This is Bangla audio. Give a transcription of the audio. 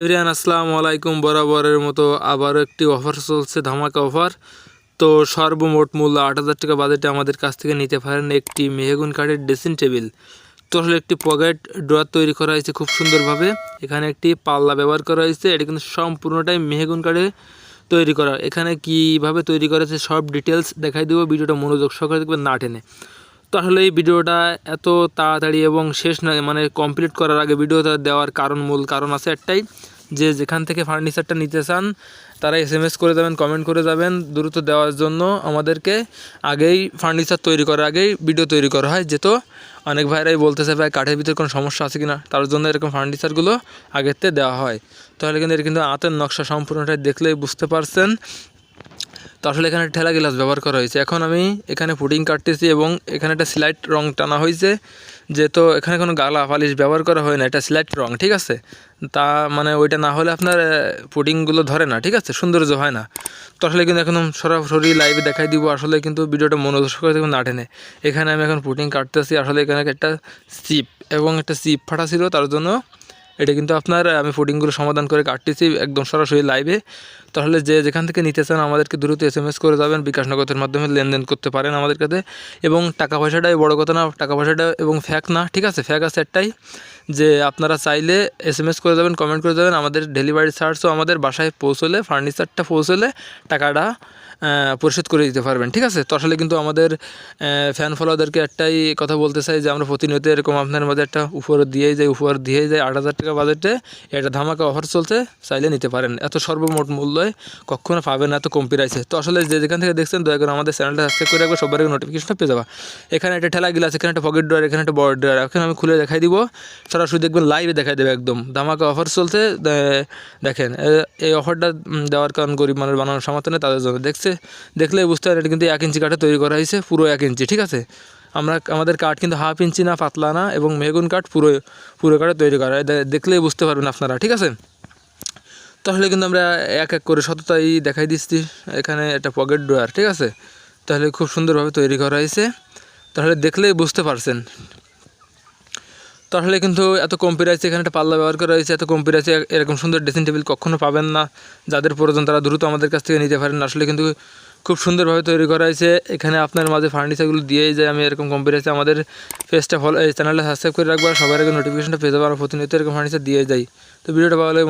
এভরিওয়ান আসসালামু আলাইকুম। বরাবরের মতো আবারও একটি অফার চলছে, ধামাকা অফার। তো সর্বমোট মূল্য ৮,০০০ টাকা বাজেটে আমাদের কাছ থেকে নিতে পারেন একটি মেহগুন কাঠের ড্রেসিং টেবিল। তো আসলে একটি পকেট ড্রয়ার তৈরি করা হয়েছে খুব সুন্দরভাবে। এখানে একটি পাল্লা ব্যবহার করা হয়েছে, এটা কিন্তু সম্পূর্ণটাই মেহগুন কাঠে তৈরি করা। এখানে কীভাবে তৈরি করা হয়েছে সব ডিটেলস দেখাই দেবো, ভিডিওটা মনোযোগ সহকারে দেখবেন না টেনে। তো আসলে এই ভিডিওটা এত তাড়াতাড়ি এবং শেষ নয়, মানে কমপ্লিট করার আগে ভিডিওটা দেওয়ার মূল কারণ আছে একটাই, যে যেখান থেকে ফার্নিচারটা নিতে চান তারা SMS করে যাবেন, কমেন্ট করে যাবেন দ্রুত দেওয়ার জন্য। আমাদেরকে আগেই ফার্নিচার তৈরি করার আগেই ভিডিও তৈরি করা হয়, যেহেতু অনেক ভাইরাই বলতেছে ভাই কাঠের ভিতরে কোনো সমস্যা আছে কিনা, তার জন্য এরকম ফার্নিচারগুলো আগেতে দেওয়া হয়। তাহলে কিন্তু এর কিন্তু হাতের নকশা সম্পূর্ণটাই দেখলেই বুঝতে পারছেন। তো আসলে এখানে ঠেলা গ্লাস ব্যবহার করা হয়েছে। এখন আমি এখানে পুডিং কাটতেছি এবং এখানে একটা স্লাইট রং টানা হয়েছে, যেহেতু এখানে কোনো গালা পালিশ ব্যবহার করা হয় না, এটা স্লাইট রং, ঠিক আছে। তা মানে ওইটা না হলে আপনার পুডিংগুলো ধরে না, ঠিক আছে, সৌন্দর্য হয় না। তো আসলে কিন্তু এখন সরাসরি লাইভে দেখাই দিব। আসলে কিন্তু ভিডিওটা মনোযোগ করে দেখুন না টেনে। এখানে আমি এখন পুডিং কাটতেছি। আসলে এখানে একটা চিপ এবং একটা চিপ ফাটা ছিল, তার জন্য এটা কিন্তু আপনার আমি পুডিংগুলো সমাধান করে কাটতেছি একদম সরাসরি লাইভে। তাহলে যে যেখান থেকে নিতে চান আমাদেরকে দ্রুত SMS করে যাবেন, বিকাশ নগদের মাধ্যমে লেনদেন করতে পারেন আমাদের কাছে। এবং টাকা পয়সাটাই বড় কথা না, টাকা পয়সাটা এবং ফ্যাক না, ঠিক আছে। ফ্যাক আছে একটাই, যে আপনারা চাইলে SMS করে যাবেন, কমেন্ট করে যাবেন, আমাদের ডেলিভারি চার্জও আমাদের বাসায় পৌঁছলে, ফার্নিচারটা পৌঁছলে টাকাটা পরিশোধ করে দিতে পারবেন, ঠিক আছে। তো আসলে কিন্তু আমাদের ফ্যান ফলোয়ারদেরকে একটাই কথা বলতে চাই যে আমরা প্রতিনিয়ত এরকম আপনার মধ্যে একটা উপহার দিয়েই যাই ৮,০০০ টাকা বাজেটে এটা ধামাকা অফার চলছে, চাইলে নিতে পারেন। এত সর্বমোট মূল্যে কখনো পাবেন না, এত কম প্রাইসে। তো আসলে যে যেখান থেকে দেখছেন দয়া করে আমাদের চ্যানেলটা সাবস্ক্রাইব করে রাখবো, সবার নোটিফিকেশনটা পেয়ে যাবা। এখানে একটা ঠেলা গ্লাস, এখানে একটা পকেট ড্রয়ার, এখানে একটা বড় ড্রয়ার। এখন আমি খুলে দেখাই দিব, সরাসরি দেখবেন, লাইভে দেখাই দেবে, একদম ধামাকা অফার চলছে। দেখেন এই অফারটা দেওয়ার কারণ গরিব মানুষ বানানোর সামর্থ্য নেই, তাদের জন্য দেখলেই বুঝতে পারেন এটা কিন্তু 1 ইঞ্চি কাঠে তৈরি করা হয়েছে, পুরো 1 ইঞ্চি, ঠিক আছে। আমাদের কাঠ কিন্তু হাফ ইঞ্চি না, পাতলা না, এবং মেহগুন কাঠ পুরো কাঠে তৈরি করা, দেখলেই বুঝতে পারবেন আপনারা, ঠিক আছে। তাহলে কিন্তু আমরা এক এক করে সততাই দেখাই দিচ্ছি। এখানে একটা পকেট ড্রয়ার, ঠিক আছে, তাহলে খুব সুন্দরভাবে তৈরি করা হয়েছে, তাহলে দেখলেই বুঝতে পারছেন। তাহলে কিন্তু এত কম প্রাইসে এখানে একটা পাল্লা ব্যবহার করা হয়েছে, এত কম প্রাইসে এরকম সুন্দর ড্রেসিং টেবিল কখনো পাবেন না। যাদের প্রয়োজন তারা দ্রুত আমাদের কাছ থেকে নিতে পারেন। আসলে কিন্তু খুব সুন্দরভাবে তৈরি করা হয়েছে। এখানে আপনার মাঝে ফার্নিচারগুলো দিয়েই যায় আমি এরকম কম প্রাইসে। আমাদের পেজটা ফলো, এই চ্যানেলটা সাবস্ক্রাইব করে রাখবো, আর সবার আগে নোটিফিকেশনটা পেয়ে যাবো। আমরা প্রতিনিয়ত এরকম ফার্নিচার দিয়ে যাই। তো ভিডিওটা ভালো লাগে